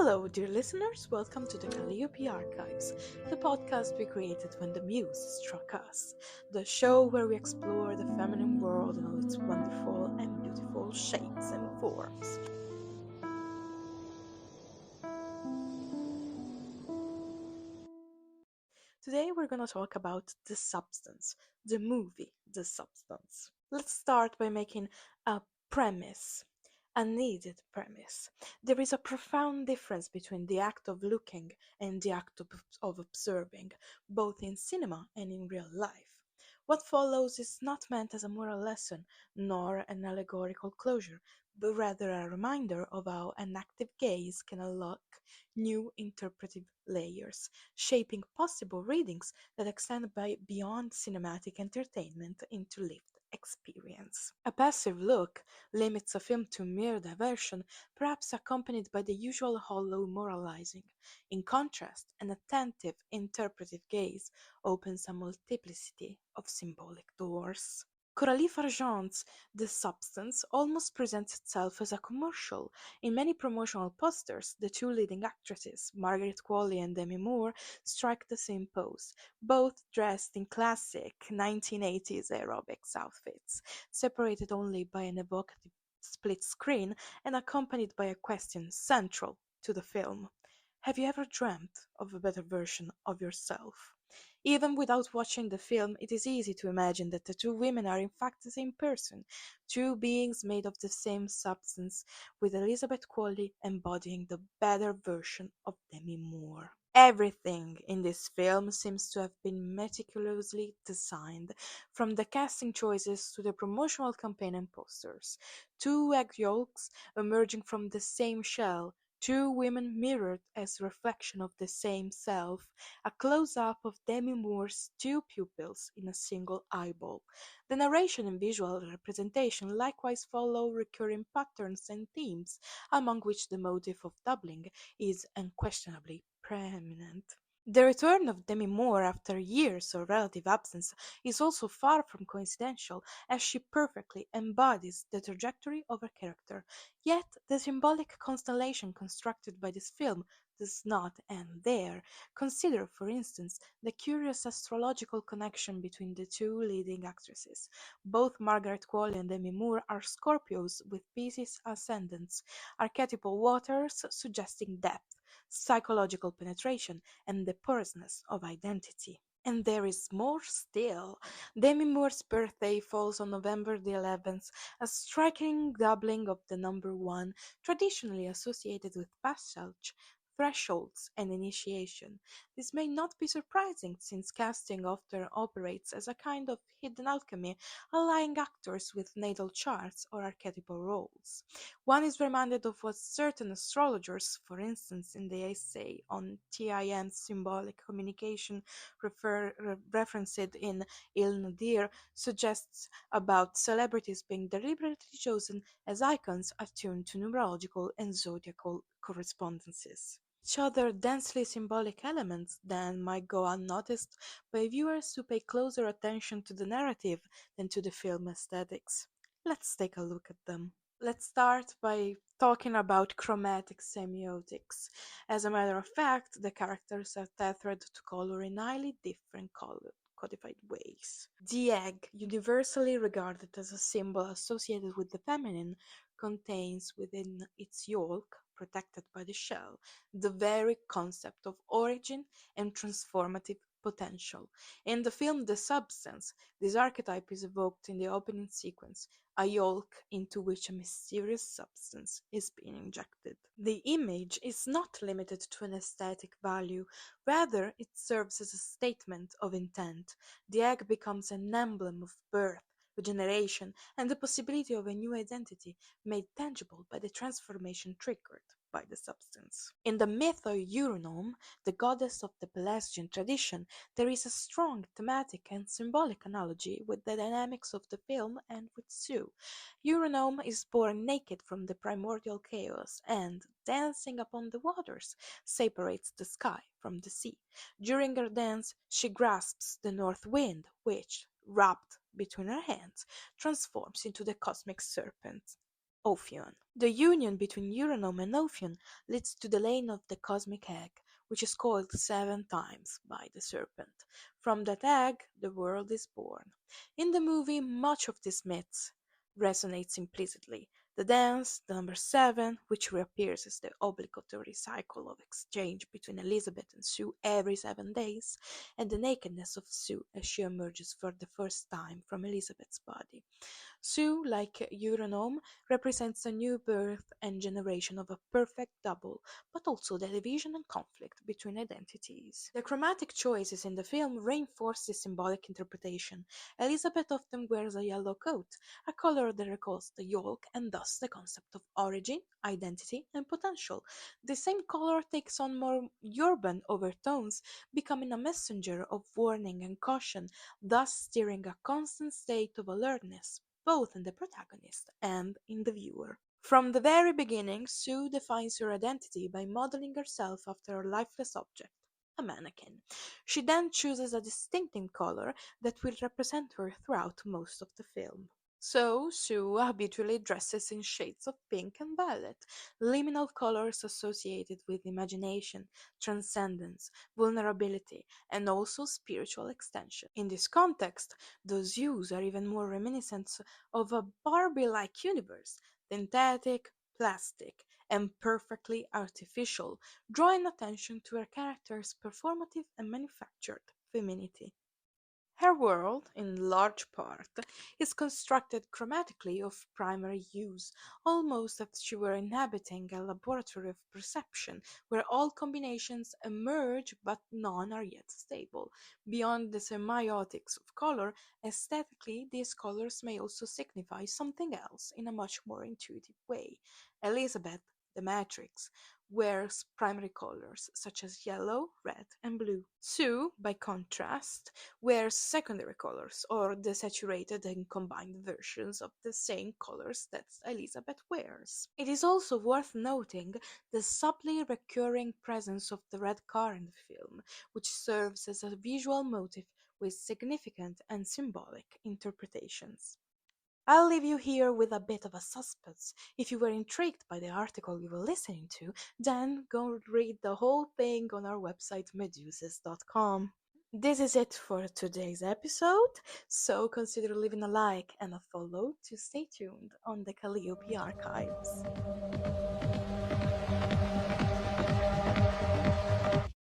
Hello, dear listeners. Welcome to the Kalliope Archives, the podcast we created when the muse struck us, the show where we explore the feminine world in all its wonderful and beautiful shapes and forms. Today, we're going to talk about The Substance, the movie The Substance. Let's start by making a premise. A needed premise. There is a profound difference between the act of looking and the act of observing, both in cinema and in real life. What follows is not meant as a moral lesson, nor an allegorical closure, but rather a reminder of how an active gaze can unlock new interpretive layers, shaping possible readings that extend beyond cinematic entertainment into lived experience. A passive look limits a film to mere diversion, perhaps accompanied by the usual hollow moralizing. In contrast, an attentive, interpretive gaze opens a multiplicity of symbolic doors. Coralie Fargent's The Substance almost presents itself as a commercial. In many promotional posters, the two leading actresses, Margaret Qualley and Demi Moore, strike the same pose, both dressed in classic 1980s aerobics outfits, separated only by an evocative split screen and accompanied by a question central to the film. Have you ever dreamt of a better version of yourself? Even without watching the film, it is easy to imagine that the two women are in fact the same person, two beings made of the same substance, with Elizabeth Qualley embodying the better version of Demi Moore. Everything in this film seems to have been meticulously designed, from the casting choices to the promotional campaign and posters. Two egg yolks emerging from the same shell, two women mirrored as reflection of the same self, a close-up of Demi Moore's two pupils in a single eyeball. The narration and visual representation likewise follow recurring patterns and themes, among which the motive of doubling is unquestionably preeminent. The return of Demi Moore after years of relative absence is also far from coincidental, as she perfectly embodies the trajectory of her character. Yet the symbolic constellation constructed by this film does not end there. Consider, for instance, the curious astrological connection between the two leading actresses. Both Margaret Qualley and Demi Moore are Scorpios with Pisces ascendants, archetypal waters suggesting depth, psychological penetration, and the porousness of identity. And there is more still. Demi Moore's birthday falls on November the 11th, a striking doubling of the number one, traditionally associated with passage, thresholds, and initiation. This may not be surprising, since casting often operates as a kind of hidden alchemy, aligning actors with natal charts or archetypal roles. One is reminded of what certain astrologers, for instance in the essay on TIM's symbolic communication referenced in Il Nadir, suggests about celebrities being deliberately chosen as icons attuned to numerological and zodiacal correspondences. Each other densely symbolic elements then might go unnoticed by viewers who pay closer attention to the narrative than to the film aesthetics. Let's take a look at them. Let's start by talking about chromatic semiotics. As a matter of fact, the characters are tethered to color in highly different codified ways. The egg, universally regarded as a symbol associated with the feminine, contains within its yolk, protected by the shell, the very concept of origin and transformative potential. In the film The Substance, this archetype is evoked in the opening sequence, a yolk into which a mysterious substance is being injected. The image is not limited to an aesthetic value, rather it serves as a statement of intent. The egg becomes an emblem of birth, regeneration, and the possibility of a new identity made tangible by the transformation triggered by the substance. In the myth of Eurynome, the goddess of the Pelasgian tradition, there is a strong thematic and symbolic analogy with the dynamics of the film and with Sue. Eurynome is born naked from the primordial chaos and, dancing upon the waters, separates the sky from the sea. During her dance, she grasps the north wind, which, wrapped between her hands, transforms into the cosmic serpent. Ophion. The union between Uranome and Ophion leads to the laying of the cosmic egg, which is called 7 times by the serpent. From that egg, the world is born. In the movie, much of these myths resonates implicitly. The dance, the number 7, which reappears as the obligatory cycle of exchange between Elizabeth and Sue every 7 days, and the nakedness of Sue as she emerges for the first time from Elizabeth's body. Sue, like Euronome, represents a new birth and generation of a perfect double, but also the division and conflict between identities. The chromatic choices in the film reinforce this symbolic interpretation. Elizabeth often wears a yellow coat, a color that recalls the yolk and thus the concept of origin, identity, and potential. The same color takes on more urban overtones, becoming a messenger of warning and caution, thus steering a constant state of alertness both in the protagonist and in the viewer. From the very beginning, Sue defines her identity by modeling herself after a lifeless object, a mannequin. She then chooses a distinctive color that will represent her throughout most of the film. So, Sue habitually dresses in shades of pink and violet, liminal colors associated with imagination, transcendence, vulnerability, and also spiritual extension. In this context, those hues are even more reminiscent of a Barbie-like universe, synthetic, plastic, and perfectly artificial, drawing attention to her character's performative and manufactured femininity. Her world, in large part, is constructed chromatically of primary hues, almost as she were inhabiting a laboratory of perception, where all combinations emerge but none are yet stable. Beyond the semiotics of color, aesthetically these colors may also signify something else in a much more intuitive way. Elizabeth, the Matrix, wears primary colors such as yellow, red, and blue. Sue, by contrast, wears secondary colors or desaturated and combined versions of the same colors that Elizabeth wears. It is also worth noting the subtly recurring presence of the red car in the film, which serves as a visual motif with significant and symbolic interpretations. I'll leave you here with a bit of a suspense. If you were intrigued by the article you were listening to, then go read the whole thing on our website medouses.com. This is it for today's episode, so consider leaving a like and a follow to stay tuned on the Kalliope Archives.